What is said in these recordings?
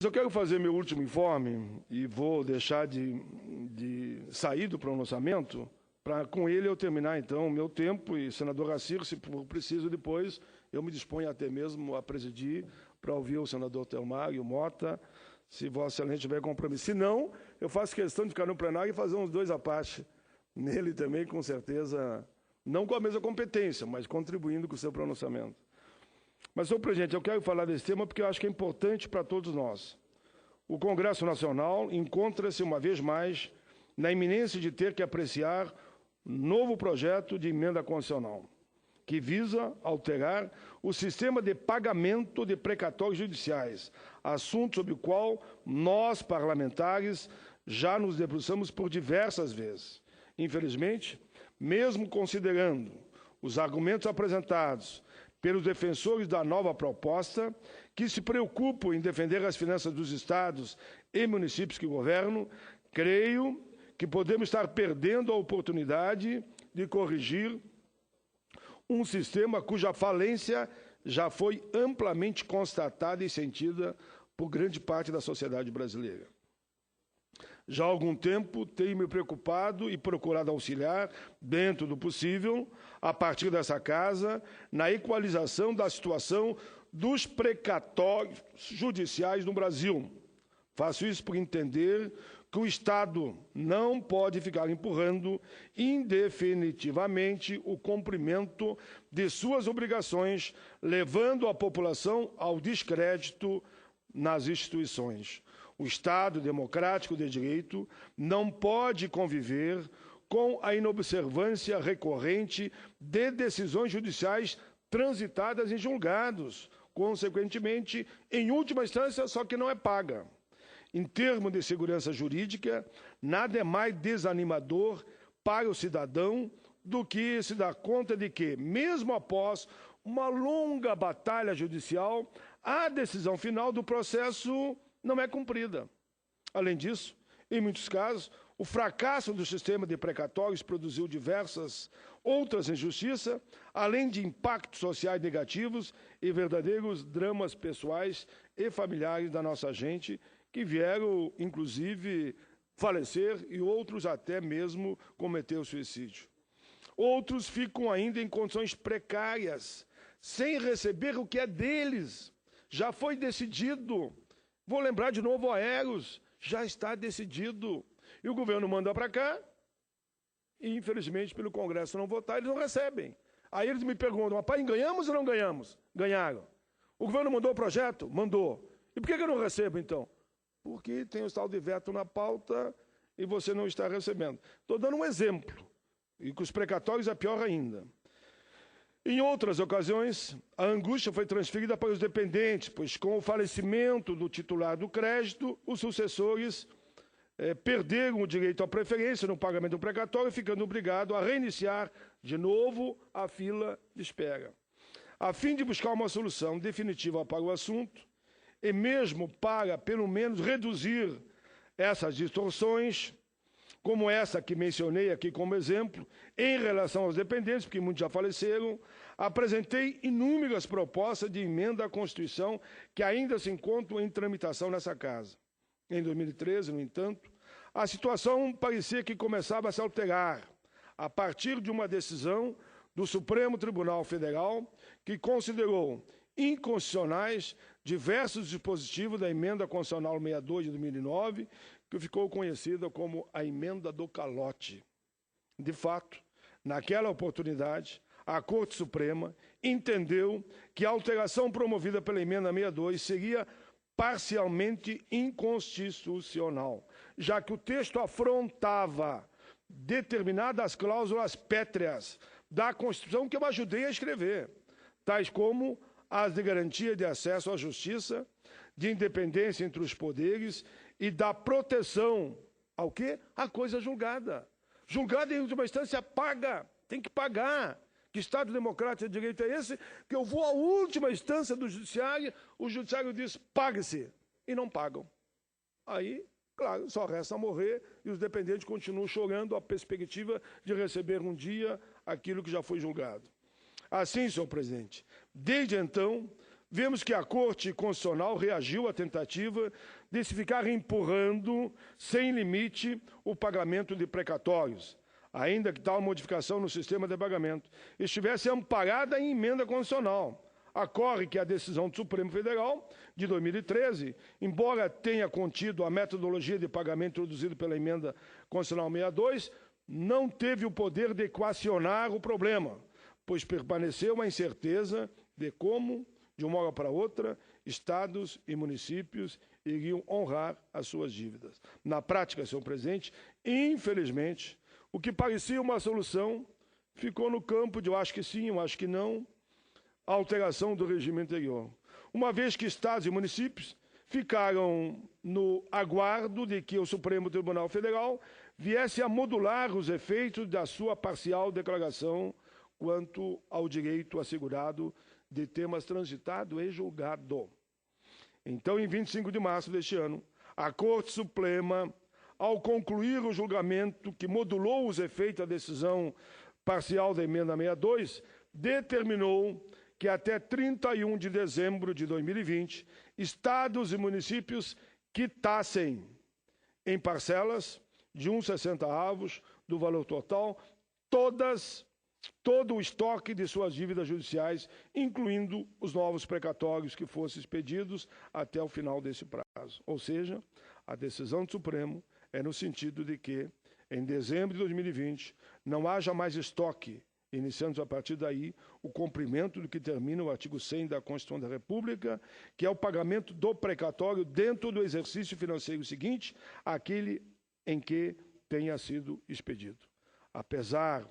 Eu quero fazer meu último informe e vou deixar de sair do pronunciamento para, com ele, eu terminar, então, o meu tempo. E, senador Racir, se for preciso, depois eu me disponho até mesmo a presidir para ouvir o senador Telmar e o Mota, se Vossa Excelência tiver compromisso. Se não, eu faço questão de ficar no plenário e fazer uns dois à parte. Nele também, com certeza, não com a mesma competência, mas contribuindo com o seu pronunciamento. Mas, senhor presidente, eu quero falar desse tema porque eu acho que é importante para todos nós. O Congresso Nacional encontra-se, uma vez mais, na iminência de ter que apreciar novo projeto de emenda constitucional, que visa alterar o sistema de pagamento de precatórios judiciais, assunto sobre o qual nós, parlamentares, já nos debruçamos por diversas vezes. Infelizmente, mesmo considerando os argumentos apresentados pelos defensores da nova proposta, que se preocupam em defender as finanças dos estados e municípios que governam, creio que podemos estar perdendo a oportunidade de corrigir um sistema cuja falência já foi amplamente constatada e sentida por grande parte da sociedade brasileira. Já há algum tempo tenho me preocupado e procurado auxiliar, dentro do possível, a partir dessa casa, na equalização da situação dos precatórios judiciais no Brasil. Faço isso por entender que o Estado não pode ficar empurrando indefinitivamente o cumprimento de suas obrigações, levando a população ao descrédito nas instituições. O Estado democrático de direito não pode conviver com a inobservância recorrente de decisões judiciais transitadas em julgados, consequentemente, em última instância, só que não é paga. Em termos de segurança jurídica, nada é mais desanimador para o cidadão do que se dar conta de que, mesmo após uma longa batalha judicial, a decisão final do processo não é cumprida. Além disso, em muitos casos, o fracasso do sistema de precatórios produziu diversas outras injustiças, além de impactos sociais negativos e verdadeiros dramas pessoais e familiares da nossa gente, que vieram, inclusive, falecer e outros até mesmo cometer o suicídio. Outros ficam ainda em condições precárias, sem receber o que é deles. Já foi decidido. Vou lembrar de novo Aeros, já está decidido. E o governo manda para cá, e infelizmente pelo Congresso não votar, eles não recebem. Aí eles me perguntam, rapaz, ganhamos ou não ganhamos? Ganharam. O governo mandou o projeto? Mandou. E por que eu não recebo, então? Porque tem o tal de veto na pauta e você não está recebendo. Estou dando um exemplo, e com os precatórios é pior ainda. Em outras ocasiões, a angústia foi transferida para os dependentes, pois com o falecimento do titular do crédito, os sucessores perderam o direito à preferência no pagamento do precatório, ficando obrigados a reiniciar de novo a fila de espera. A fim de buscar uma solução definitiva para o assunto, e mesmo para, pelo menos, reduzir essas distorções, como essa que mencionei aqui como exemplo, em relação aos dependentes, porque muitos já faleceram, apresentei inúmeras propostas de emenda à Constituição que ainda se encontram em tramitação nessa casa. Em 2013, no entanto, a situação parecia que começava a se alterar, a partir de uma decisão do Supremo Tribunal Federal, que considerou inconstitucionais diversos dispositivos da Emenda Constitucional 62 de 2009, que ficou conhecida como a Emenda do Calote. De fato, naquela oportunidade, a Corte Suprema entendeu que a alteração promovida pela Emenda 62 seria parcialmente inconstitucional, já que o texto afrontava determinadas cláusulas pétreas da Constituição que eu ajudei a escrever, tais como as de garantia de acesso à justiça, de independência entre os poderes e da proteção ao quê? A coisa julgada. Julgada em última instância paga, tem que pagar. Que Estado democrático de direito é esse? Que eu vou à última instância do judiciário, o judiciário diz, pague-se, e não pagam. Aí, claro, só resta morrer e os dependentes continuam chorando a perspectiva de receber um dia aquilo que já foi julgado. Assim, senhor presidente, desde então, vemos que a Corte Constitucional reagiu à tentativa de se ficar empurrando, sem limite, o pagamento de precatórios, ainda que tal modificação no sistema de pagamento estivesse amparada em emenda constitucional. Ocorre que a decisão do Supremo Federal, de 2013, embora tenha contido a metodologia de pagamento introduzida pela emenda constitucional 62, não teve o poder de equacionar o problema, pois permaneceu uma incerteza de como, de uma hora para outra, estados e municípios iriam honrar as suas dívidas. Na prática, senhor presidente, infelizmente, o que parecia uma solução ficou no campo de eu acho que sim, eu acho que não, a alteração do regime anterior. Uma vez que estados e municípios ficaram no aguardo de que o Supremo Tribunal Federal viesse a modular os efeitos da sua parcial declaração quanto ao direito assegurado de temas transitado e julgado. Então, em 25 de março deste ano, a Corte Suprema, ao concluir o julgamento que modulou os efeitos da decisão parcial da emenda 62, determinou que até 31 de dezembro de 2020, estados e municípios quitassem em parcelas de 1,60 avos do valor total todo o estoque de suas dívidas judiciais, incluindo os novos precatórios que fossem expedidos até o final desse prazo. Ou seja, a decisão do Supremo é no sentido de que, em dezembro de 2020, não haja mais estoque, iniciando a partir daí o cumprimento do que termina o artigo 100 da Constituição da República, que é o pagamento do precatório dentro do exercício financeiro seguinte, aquele em que tenha sido expedido. Apesar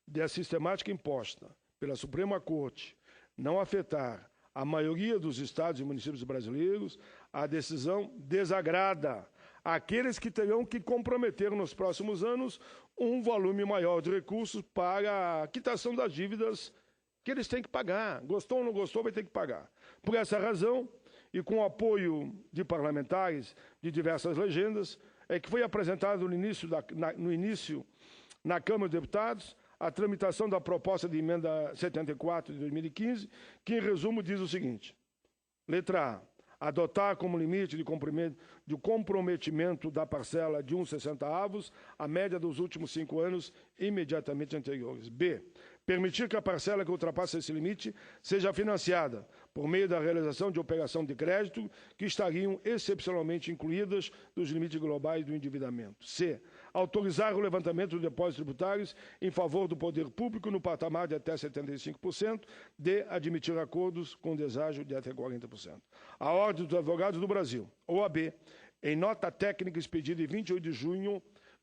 da sistemática imposta pela Suprema Corte não afetar a maioria dos estados e municípios brasileiros, a decisão desagrada aqueles que terão que comprometer nos próximos anos um volume maior de recursos para a quitação das dívidas que eles têm que pagar. Gostou ou não gostou, vai ter que pagar. Por essa razão, e com o apoio de parlamentares de diversas legendas, é que foi apresentado no início na Câmara dos Deputados a tramitação da proposta de emenda 74 de 2015, que, em resumo, diz o seguinte: letra A, adotar como limite de comprometimento da parcela de 1,60 avos a média dos últimos 5 anos imediatamente anteriores. B, permitir que a parcela que ultrapasse esse limite seja financiada por meio da realização de operação de crédito que estariam excepcionalmente incluídas nos limites globais do endividamento. C, autorizar o levantamento de depósitos tributários em favor do poder público no patamar de até 75%, D, admitir acordos com deságio de até 40%. A Ordem dos Advogados do Brasil, OAB, em nota técnica expedida em 28 de junho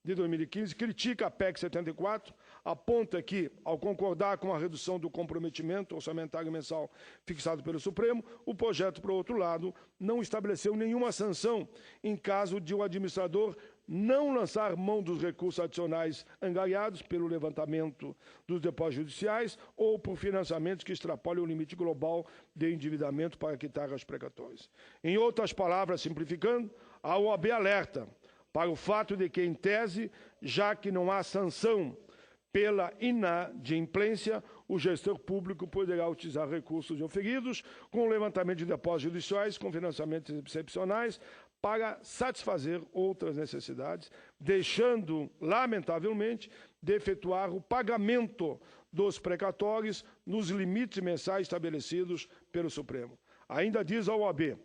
de 2015, critica a PEC 74, aponta que, ao concordar com a redução do comprometimento orçamentário mensal fixado pelo Supremo, o projeto, por outro lado, não estabeleceu nenhuma sanção em caso de o administrador não lançar mão dos recursos adicionais angariados pelo levantamento dos depósitos judiciais ou por financiamentos que extrapolem o limite global de endividamento para quitar as precatórias. Em outras palavras, simplificando, a OAB alerta para o fato de que, em tese, já que não há sanção pela inadimplência, o gestor público poderá utilizar recursos oferidos com o levantamento de depósitos judiciais, com financiamentos excepcionais, para satisfazer outras necessidades, deixando, lamentavelmente, de efetuar o pagamento dos precatórios nos limites mensais estabelecidos pelo Supremo. Ainda diz a OAB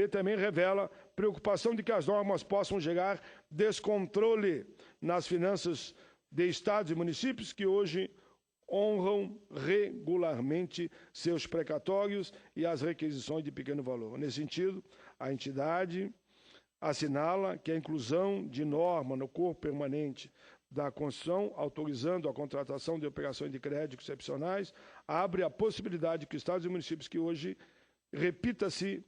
também revela preocupação de que as normas possam gerar descontrole nas finanças de estados e municípios que hoje honram regularmente seus precatórios e as requisições de pequeno valor. Nesse sentido, a entidade assinala que a inclusão de norma no corpo permanente da Constituição, autorizando a contratação de operações de crédito excepcionais, abre a possibilidade que estados e municípios que hoje, repita-se,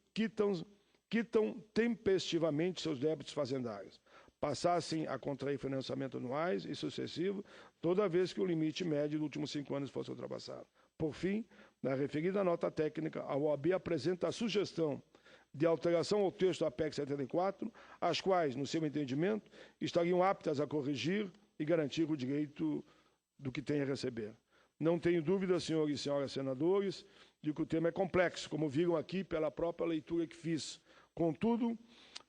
quitam tempestivamente seus débitos fazendários, passassem a contrair financiamento anuais e sucessivo toda vez que o limite médio dos últimos 5 anos fosse ultrapassado. Por fim, na referida nota técnica, a OAB apresenta a sugestão de alteração ao texto da PEC 74, as quais, no seu entendimento, estariam aptas a corrigir e garantir o direito do que tem a receber. Não tenho dúvida, senhores e senhoras senadores, de que o tema é complexo, como viram aqui pela própria leitura que fiz. Contudo,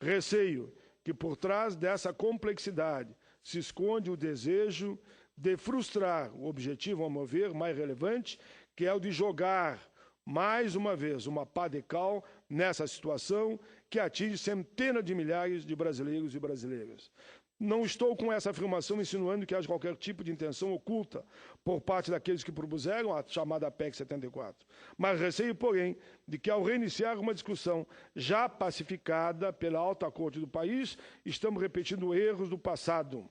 receio que por trás dessa complexidade se esconde o desejo de frustrar o objetivo, a meu ver, mais relevante, que é o de jogar, mais uma vez, uma pá de cal nessa situação que atinge centenas de milhares de brasileiros e brasileiras. Não estou com essa afirmação insinuando que haja qualquer tipo de intenção oculta por parte daqueles que propuseram a chamada PEC 74. Mas receio, porém, de que ao reiniciar uma discussão já pacificada pela alta corte do país, estamos repetindo erros do passado.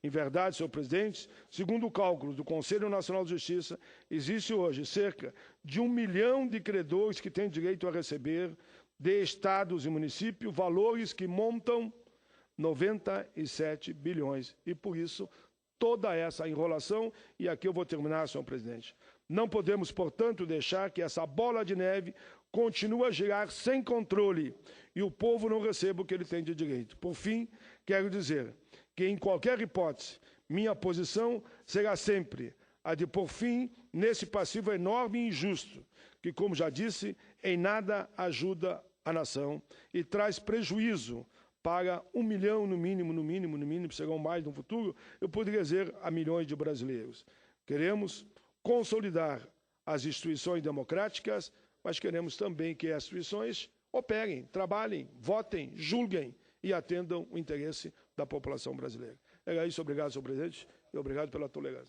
Em verdade, senhor presidente, segundo cálculos do Conselho Nacional de Justiça, existe hoje cerca de 1 milhão de credores que têm direito a receber de estados e municípios valores que montam 97 bilhões. E, por isso, toda essa enrolação, e aqui eu vou terminar, senhor presidente. Não podemos, portanto, deixar que essa bola de neve continue a girar sem controle e o povo não receba o que ele tem de direito. Por fim, quero dizer que, em qualquer hipótese, minha posição será sempre a de pôr fim nesse passivo enorme e injusto, que, como já disse, em nada ajuda a nação e traz prejuízo para 1 milhão, no mínimo, serão mais no futuro, eu poderia dizer a milhões de brasileiros. Queremos consolidar as instituições democráticas, mas queremos também que as instituições operem, trabalhem, votem, julguem e atendam o interesse da população brasileira. Era isso, obrigado, senhor presidente, e obrigado pela tolerância.